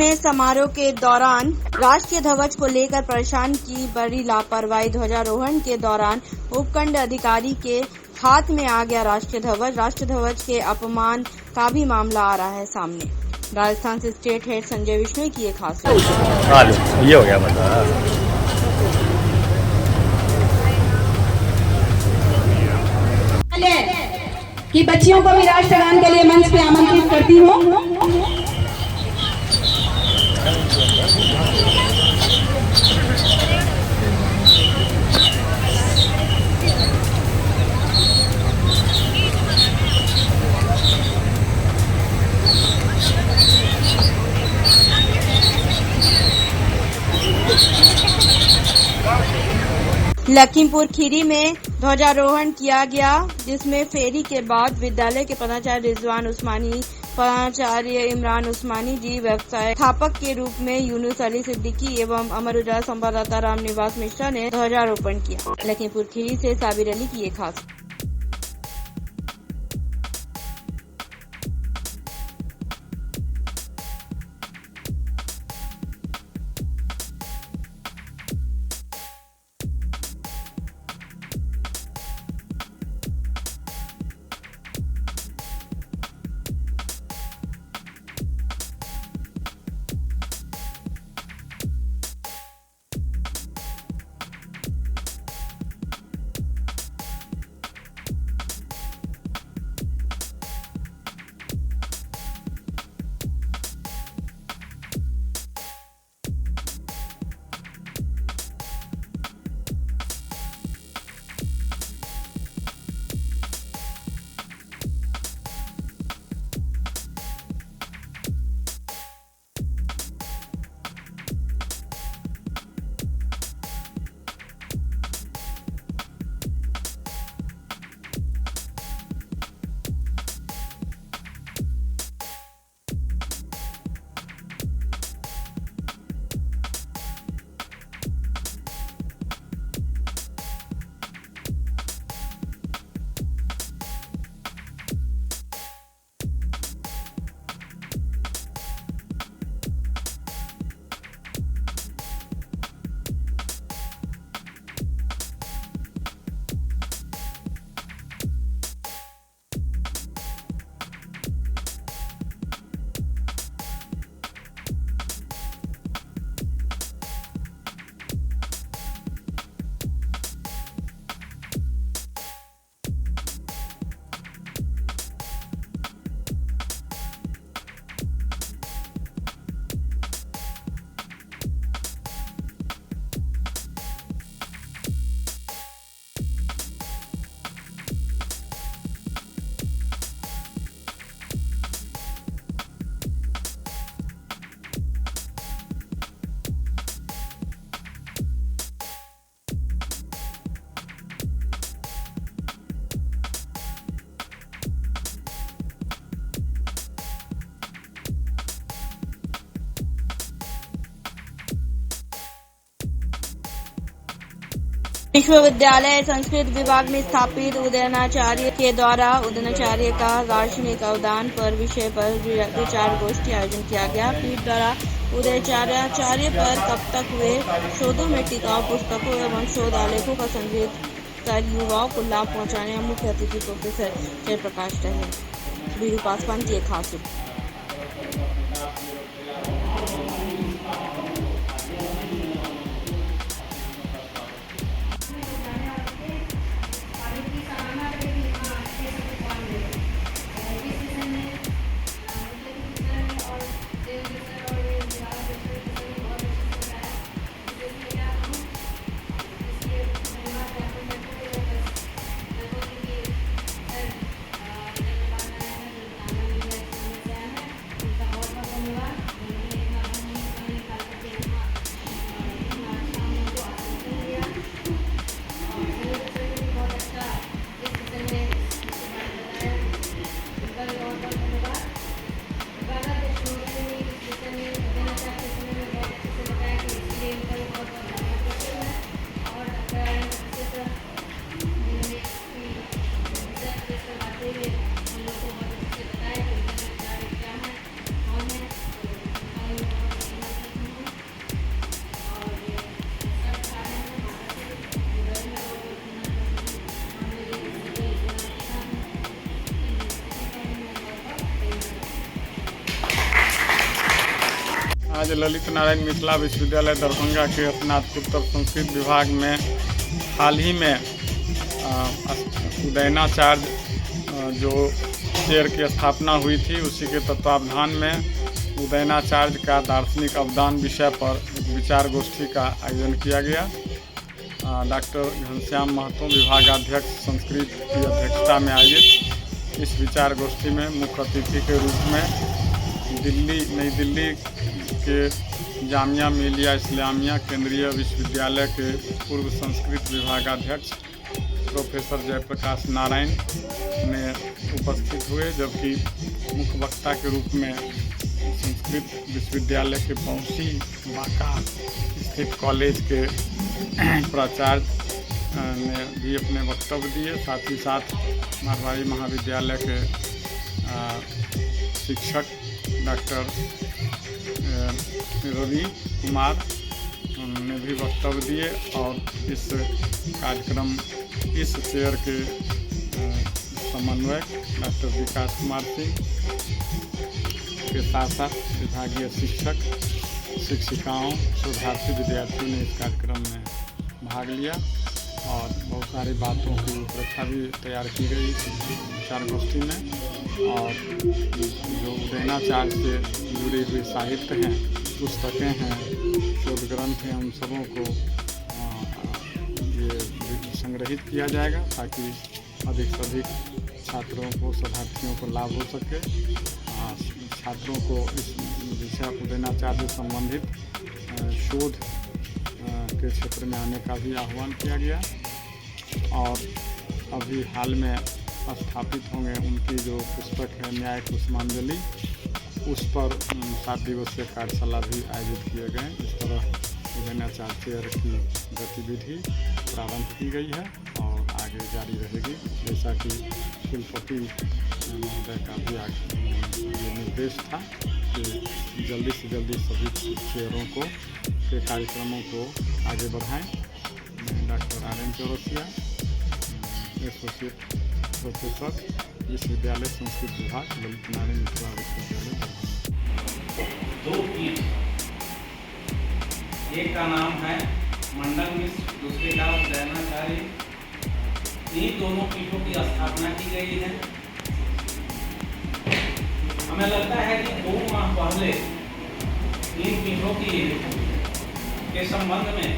में समारोह के दौरान राष्ट्रीय ध्वज को लेकर परेशान की बड़ी लापरवाही। ध्वजारोहण के दौरान उपखंड अधिकारी के हाथ में आ गया राष्ट्रीय ध्वज के अपमान का भी मामला आ रहा है सामने। राजस्थान से स्टेट हेड संजय विश्नोई की एक खास ये हो गया मतलब कि बच्चियों को भी राष्ट्रगान के लिए मंच पे आमंत्रित करती हूँ। लखीमपुर खीरी में ध्वजारोहण किया गया, जिसमें फेरी के बाद विद्यालय के प्राचार्य रिजवान उस्मानी, प्राचार्य इमरान उस्मानी जी, व्यवसाय स्थापक के रूप में यूनुस अली सिद्दीकी एवं अमर उजाला संवाददाता रामनिवास मिश्रा ने ध्वजारोपण किया। लखीमपुर खीरी से साबिर अली की एक खास। विश्वविद्यालय संस्कृत विभाग में स्थापित उदयनाचार्य के द्वारा उदयनाचार्य का दार्शनिक अवदान पर विषय पर विचार गोष्ठी आयोजन किया गया। पीठ द्वारा उदयनाचार्य पर कब तक हुए शोधों में टिकाऊ पुस्तकों एवं शोध आलेखों का संग्रहित कर युवाओं को लाभ पहुंचाने मुख्य अतिथि प्रोफेसर जयप्रकाश रहे। वीरू पासवान की एक खास रिपोर्ट। ललित नारायण मिथिला विश्वविद्यालय दरभंगा के स्नातकोत्तर संस्कृत विभाग में हाल ही में उदयनाचार्य जो चेयर की स्थापना हुई थी, उसी के तत्वावधान में उदयनाचार्य का दार्शनिक अवदान विषय पर विचार गोष्ठी का आयोजन किया गया। डॉक्टर घनश्याम महतो विभागाध्यक्ष संस्कृत की अध्यक्षता में आयोजित इस विचार गोष्ठी में मुख्य अतिथि के रूप में नई दिल्ली के जामिया मिलिया इस्लामिया केंद्रीय विश्वविद्यालय के पूर्व संस्कृत विभागाध्यक्ष प्रोफेसर जयप्रकाश नारायण ने उपस्थित हुए, जबकि मुख्य वक्ता के रूप में संस्कृत विश्वविद्यालय के पौसी बांका स्थित कॉलेज के प्राचार्य ने भी अपने वक्तव्य दिए। साथ ही साथ मारवाड़ी महाविद्यालय के शिक्षक डॉक्टर रवि कुमार ने भी वक्तव्य दिए और इस कार्यक्रम इस चेयर के समन्वयक डॉक्टर विकास कुमार सिंह के साथ साथ विभागीय शिक्षक शिक्षिकाओं शोधार्थी विद्यार्थियों ने इस कार्यक्रम में भाग लिया और बहुत सारी बातों की रूपरेखा भी तैयार की गई विचार गोष्ठी में। और जो उदयनाचार्य से जुड़ी हुई साहित्य हैं, पुस्तकें हैं, शोध ग्रंथ हैं, उन सबों को ये संग्रहित किया जाएगा ताकि अधिक से अधिक छात्रों को शोधार्थियों को लाभ हो सके। छात्रों को इस विषय उदयनाचार्य से संबंधित शोध के क्षेत्र में आने का भी आह्वान किया गया। और अभी हाल में स्थापित होंगे उनकी जो पुस्तक है न्याय कुसुमांजलि, उस पर 7 दिवसीय कार्यशाला भी आयोजित किए गए। इस तरह उदयनाचार्य की गतिविधि प्रारंभ की गई है और आगे जारी रहेगी, जैसा कि कुलपति महोदय का भी ये निर्देश था कि जल्दी से जल्दी सभी चेयरों को के कार्यक्रमों को आगे बढ़ाएं। Doctor RN Chaurasia, associate professor विश्वविद्यालय संस्कृत विभाग, ललित नारायण मिथिला विश्वविद्यालय। दो पीठ, एक का नाम है मंडल मिश्र, दूसरे का उदयनाचार्य। इन दोनों पीठों की स्थापना की गई है। हमें लगता है कि 2 माह पहले इन पीठों के संबंध में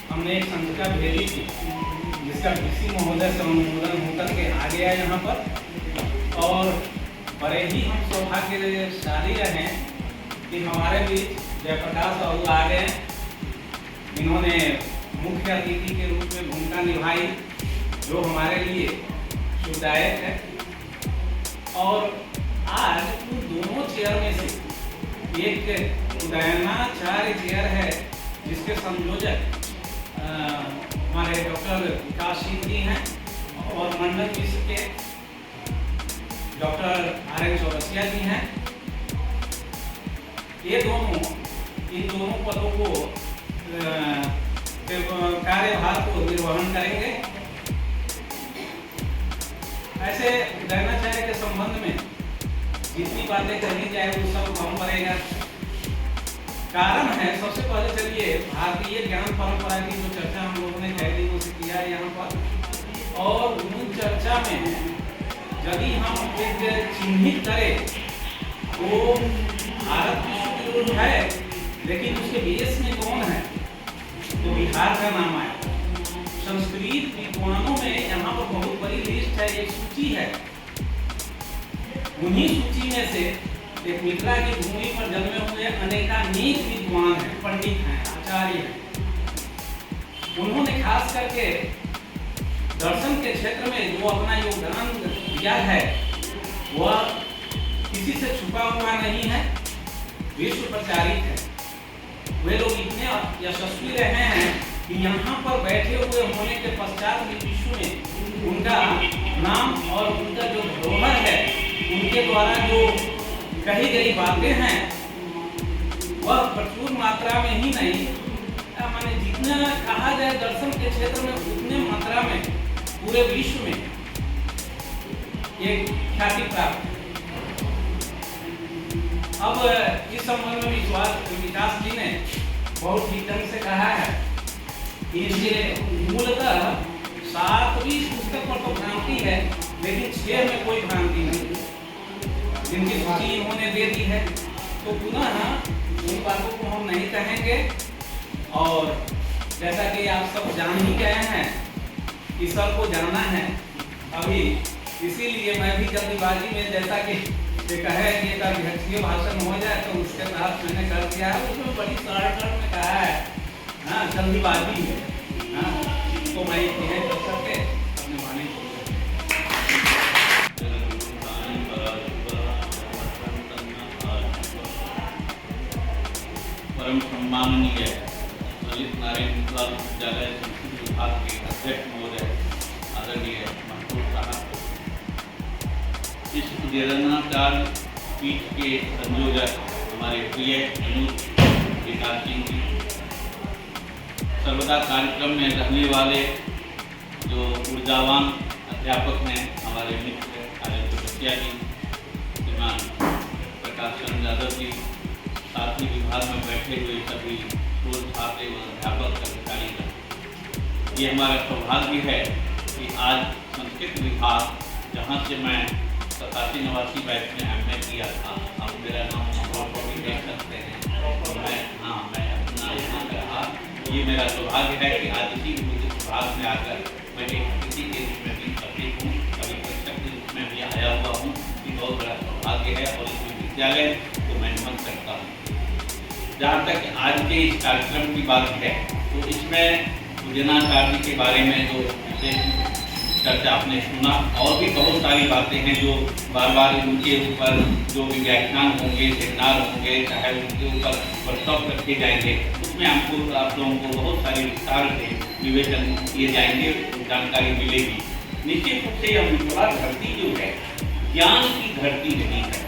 हमने एक संचिका भेजी थी, जिसका DC महोदय से अनुमोदन होकर के आ गया यहाँ पर। और बड़े ही हम सौभाग्यशाली रहे कि हमारे बीच जयप्रकाश बाबू आ गए। इन्होंने मुख्य अतिथि के रूप में भूमिका निभाई, जो हमारे लिए सुखदायक है। और आज उन दोनों चेयर में से एक उदयनाचार्य चेयर है, जिसके संयोजक हमारे डॉक्टर विकास सिंह जी हैं और मंडल मिश्र के डॉक्टर RN चौरसिया जी हैं। ये इन दोनों पदों को कार्यभार को निर्वहन करेंगे। ऐसे उदयनाचार्य के संबंध में जितनी बातें करनी जाए वो सब कम पड़ेगा। कारण है, सबसे पहले चलिए भारतीय ज्ञान परंपरा की जो चर्चा हम लोगों ने कई दिनों से किया है यहाँ पर, और उन चर्चा में यदि हम एक चिन्हित करें तो भारत विश्व है, लेकिन उसके बेस में कौन है, तो बिहार का नाम आया। संस्कृत विद्वानों में यहाँ पर बहुत बड़ी लिस्ट है, एक सूची है। उन्हीं सूची में से एक मिथिला की भूमि पर जन्मे हुए अनेकानेक विद्वान हैं, पंडित हैं, आचार्य हैं। उन्होंने खास करके दर्शन के क्षेत्र में जो अपना योगदान दिया है वह किसी से छुपा हुआ नहीं है, विश्व प्रचारित है। वे लोग इतने यशस्वी रहे हैं कि यहाँ पर बैठे हुए होने के पश्चात भी विश्व में उनका नाम और उनका जो धरोहर है, उनके द्वारा जो कही गई बातें हैं, वह प्रचुर मात्रा में ही नहीं, माने जितना कहा जाए दर्शन के क्षेत्र में उतने मात्रा में पूरे विश्व में एक ख्याति प्राप्त है। अब इस संबंध में विकास जी ने बहुत ही ढंग से कहा है कि मूलतः 7वीं पुस्तक पर तो भ्रांति है, लेकिन 6 में कोई भ्रांति नहीं, जिनकी सूची इन्होंने दे दी है। तो पुनः उन बातों को हम नहीं कहेंगे। और जैसा कि आप सब जान ही गए हैं कि सबको जाना है अभी, इसीलिए मैं भी जल्दीबाजी में, जैसा कि ये कहे कि एक अध्यक्षीय भाषण हो जाए तो उसके तहत मैंने कर दिया है। उसमें बड़ी शॉर्टकट में कहा है, हाँ जल्दीबाजी है, हाँ तो मैं यह कर सकते अपने माने परम सम्माननीय ललित नारायण मिथिला विश्वविद्यालय संस्कृत विभाग के अध्यक्ष महोदय आदरणीय महबूब साहब, इस उदयनाचार्य पीठ के संयोजक हमारे प्रिय अनुज विकास सिंह जी, सर्वदा कार्यक्रम में रहने वाले जो ऊर्जावान अध्यापक हैं हमारे मित्र आनंद बसिया जी, श्रीमान प्रकाश चंद्र यादव जी, साथ ही विभाग में बैठे हुए सभी शोध छात्र एवं अध्यापक कर्मचारी। ये हमारा सौभाग्य है कि आज संस्कृत विभाग, जहाँ से मैं 87-89 बैच में MA किया था, अब मेरा नाम भी देख सकते हैं, और मैं अपना यहाँ पे रहा। ये मेरा सौभाग्य है कि आज इसी विभाग में आकर मैं एक अतिथि के रूप में भी उपस्थित हूँ, कभी शिक्षक के रूप में भी आया हुआ हूँ। ये बहुत बड़ा सौभाग्य है और इस विश्वविद्यालय को मैं नमन करता हूँ। जहाँ तक आज के इस कार्यक्रम की बात है, तो इसमें उदयनाचार्य के बारे में जो विशेष चर्चा आपने सुना, और भी बहुत सारी बातें हैं जो बार बार उनके ऊपर जो भी व्याख्यान होंगे, सेमिनार होंगे, चाहे उनके ऊपर वर्कशॉप रखे जाएंगे, उसमें हमको आप लोगों को बहुत सारे विस्तार से विवेचन किए जाएंगे, जानकारी मिलेगी। निश्चित रूप से यह मिथिला धरती जो है ज्ञान की धरती नहीं है।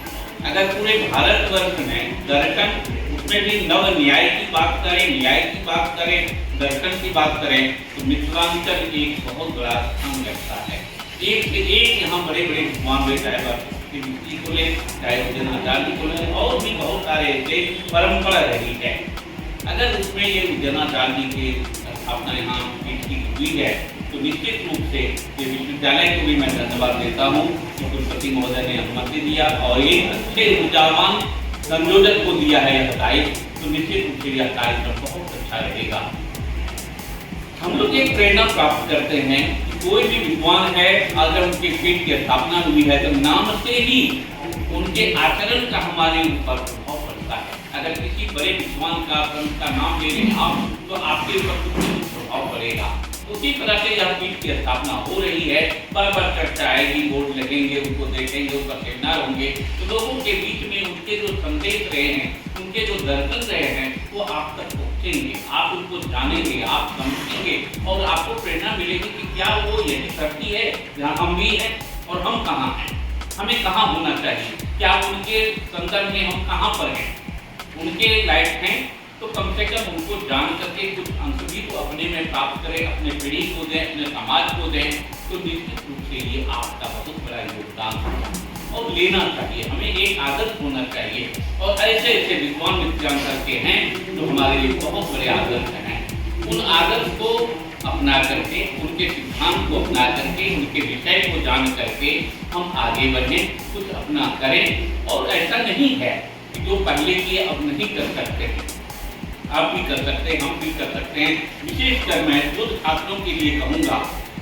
अगर पूरे भारतवर्ष में दर्शन, उसमें भी नव न्याय की बात करें, न्याय की बात करें, दर्शन की बात करें, तो मिथिलांचल एक बहुत बड़ा स्थान लगता है। एक से एक यहाँ बड़े बड़े विद्वान हुए, चाहे वाल्मीकि को ले, चाहे उदयनाचार्य को ले, और भी बहुत सारे ऐसे परंपरा रही है। अगर उसमें ये उदयनाचार्य की स्थापना यहाँ पीठ की हुई है, तो निश्चित रूप से ये विश्वविद्यालय को भी मैं धन्यवाद देता हूँ कि कुलपति महोदय ने अनुमति दिया और एक अच्छे ऊर्जावान संयोजक को दिया है यह दायित्व। तो निश्चित रूप से यह कार्यक्रम बहुत अच्छा रहेगा। हम लोग एक प्रेरणा प्राप्त करते हैं कि कोई भी विद्वान है, अगर उनके पीठ की स्थापना हुई है तो नाम से ही उनके आचरण का हमारे ऊपर प्रभाव पड़ता है। अगर किसी बड़े विद्वान का नाम ले लें आप, तो आपके ऊपर कुछ प्रभाव पड़ेगा। उसी तरह से यह पीठ की स्थापना हो रही है, बार बार चर्चा आएगी, बोर्ड लगेंगे, उनको देखेंगे, उनका सेमिनार होंगे, तो लोगों के बीच में उनके जो संदेश रहे हैं, उनके जो दर्शन रहे हैं, वो आप तक पहुँचेंगे, आप उनको जानेंगे, आप समझेंगे और आपको प्रेरणा मिलेगी कि क्या वो यही धरती है जहाँ हम भी हैं और हम कहाँ हैं, हमें कहाँ होना चाहिए, क्या उनके संदर्भ में हम कहाँ पर हैं, उनके लायक हैं। तो कम से कम उनको जान करके कुछ अंश भी तो अपने में प्राप्त करें, अपने पीढ़ी को दें, अपने समाज को दें, तो निश्चित रूप से ये आपका बहुत बड़ा योगदान होगा और लेना चाहिए। हमें एक आदर्श होना चाहिए और ऐसे ऐसे विद्वान मिथिलांचल के हैं जो हमारे लिए बहुत बड़े आदर्श हैं। उन आदर्श को अपना करके, उनके सिद्धांत को अपना करके, उनके विषय को जान करके हम आगे बढ़ें, कुछ अपना करें। और ऐसा नहीं है कि जो पहले किए अब नहीं कर सकते हैं, आप भी कर सकते हैं, हम भी कर सकते हैं। विशेषकर मैं शोध छात्रों के लिए कहूँगा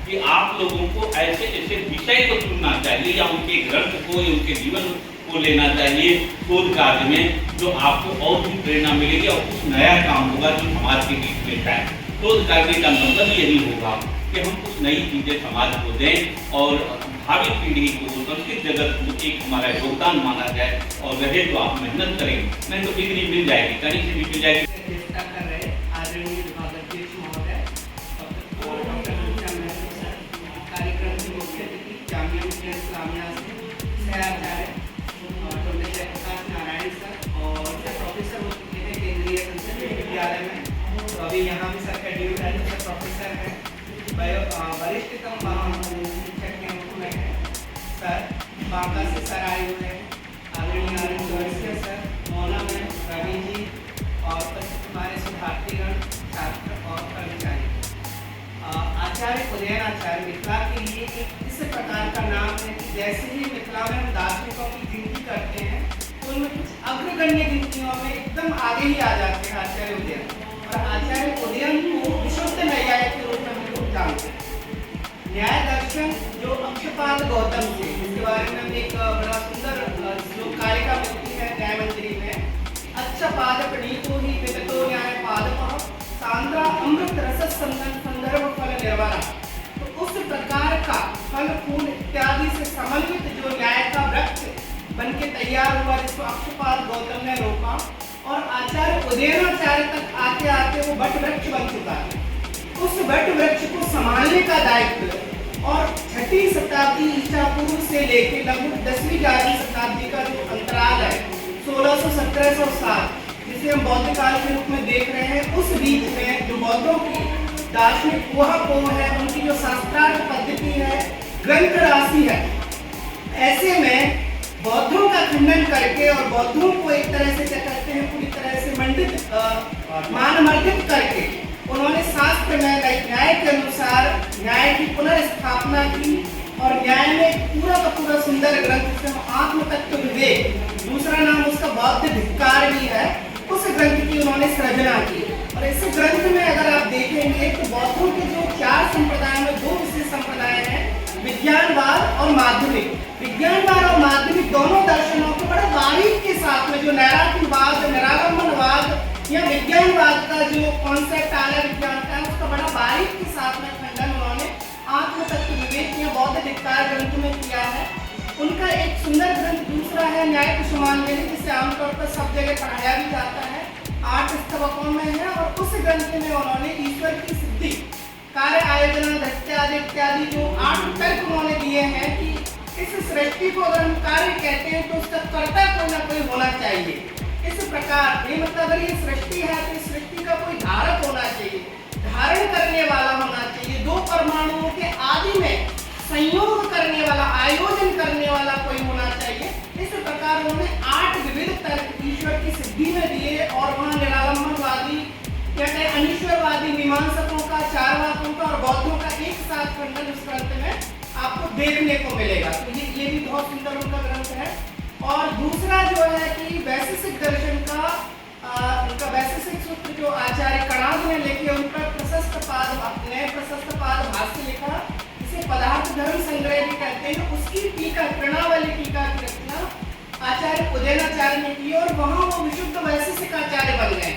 कि आप लोगों को ऐसे ऐसे विषय को चुनना चाहिए या उनके ग्रंथ को या उनके जीवन को लेना चाहिए शोध कार्य में, जो आपको और भी प्रेरणा मिलेगी और कुछ नया काम होगा जो समाज के बीच में जाए। शोध करने का मतलब यही होगा कि हम कुछ नई चीज़ें समाज को दें और भावी पीढ़ी को, संस्कृत जगत को एक हमारा योगदान माना जाए और रहे तो आप मेहनत करेंगे, नहीं तो डिग्री मिल जाएगी, कहीं से भी मिल जाएगी। कर रहे आदरणीय विभागाध्यक्ष महोदय कार्यक्रम के मुख्य अतिथि जामिया मिल्लिया इस्लामिया से सहआचार्य डॉक्टर जयप्रकाश नारायण सर और प्रोफेसर हो चुके हैं केंद्रीय संस्कृत विद्यालय में, तो अभी यहाँ भी सर का ड्यूटी है, प्रोफेसर है, वरिष्ठतम शिक्षक के रूप में है सर। बांका से सर आए हुए हैं आदरणीय सर, रवि जी और उपस्थित हमारे शोधार्थीगण, छात्र और कर्मचारी। आचार्य उदयनाचार्य मिथिला के लिए एक इस प्रकार का नाम है कि जैसे ही मिथिला में हम दार्शनिकों की गिनती करते हैं तो उनमें कुछ अग्रगण्य गिनतियों में एकदम आगे ही आ जाते हैं आचार्य उदयन। और आचार्य उदयन को विशुद्ध न्यायिक के रूप में हम लोग जानते हैं। न्याय दर्शन जो अक्षपाद गौतम थे, जिसके बारे में हम एक बड़ा सुंदर जो कारिका मिलती है न्याय मंजरी में, अक्षपाद प्रणीतो ही विगतो न्याय पादपः सांद्रा अमृत रस संदर्भ फल निर्वाणा। तो उस प्रकार का फल फूल इत्यादि से समन्वित जो न्याय का वृक्ष बन के तैयार हुआ, जिसको अक्षपाद गौतम ने रोपा और आचार्य उदयनाचार्य तक आते आते वो वट वृक्ष बन चुका है। उस वट वृक्ष को संभालने का दायित्व और 6वीं शताब्दी ईसा पूर्व से लेकर लगभग 10वीं 11वीं शताब्दी का जो अंतराल है 1600-1707, जिसे हम बौद्ध काल के रूप में देख रहे हैं, उस बीच में जो बौद्धों की दार्शनिक ऊहापोह है, उनकी जो शास्त्रार्थ पद्धति है, ग्रंथ राशि है, ऐसे में बौद्धों का खंडन करके और बौद्धों को एक तरह से क्या कहते हैं पूरी तरह से मंडित मानमर्दित करके उन्होंने शास्त्र में न्याय के अनुसार न्याय की पुनर्स्थापना की और न्याय में पूरा का पूरा सुंदर ग्रंथ जिसे आत्म तत्व विवेक, दूसरा नाम उसका बौद्ध धिक्कार भी है, उस ग्रंथ की उन्होंने सृजना की। और इस ग्रंथ में अगर आप देखेंगे तो बौद्धों के जो 4 संप्रदाय में 2 विशेष संप्रदाय हैं, विज्ञानवाद और माध्यमिक। विज्ञानवाद और माध्यमिक दोनों दर्शनों को बड़े बारीक के साथ में जो नैरात्यवाद, निरालंबनवाद या विज्ञानवाद का जो कॉन्सेप्ट आया विज्ञान का, उसका बड़ा बारीक के साथ में खंडन उन्होंने आत्म तत्व विवेक या बौद्ध धिक्कार ग्रंथ में किया है। उनका एक सुंदर ग्रंथ दूसरा है न्याय कुसुमांजलि, जिसे आमतौर पर सब जगह पढ़ाया भी जाता है, 8 स्तवकों में है। और उस ग्रंथ में उन्होंने ईश्वर की सिद्धि, कार्य आयोजना, दृष्टादि इत्यादि जो 8 तर्क उन्होंने दिए हैं कि इस सृष्टि को अगर हम कार्य कहते हैं तो उसका कर्ता कोई ना कोई होना चाहिए। इस प्रकार ये मतलब अगर ये सृष्टि है तो इस सृष्टि का कोई धारक होना चाहिए, धारण करने वाला होना चाहिए, 2 परमाणुओं के आदि में संयोग करने वाला, आयोजन करने वाला कोई होना चाहिए। इस प्रकार उन्होंने 8 विविध तर्क ईश्वर की सिद्धि में दिए और वहाँ निरालंबनवादी या कहीं अनीश्वरवादी मीमांसकों का, चारवाकों का और बौद्धों का एक साथ खंडन उस ग्रंथ में आपको देखने को मिलेगा। तो ये भी बहुत सुंदर उनका ग्रंथ है। और दूसरा जो है कि वैशेषिक दर्शन का उनका वैशेषिक सूत्र जो आचार्य कणाद ने लिखे, उनका प्रशस्त पाद भाष्य लिखा, जिसे पदार्थ धर्म संग्रह भी कहते हैं, उसकी टीका, प्रणावली टीका की रचना आचार्य उदयनाचार्य ने की और वहाँ वो विशुद्ध वैशेषिक आचार्य बन गए।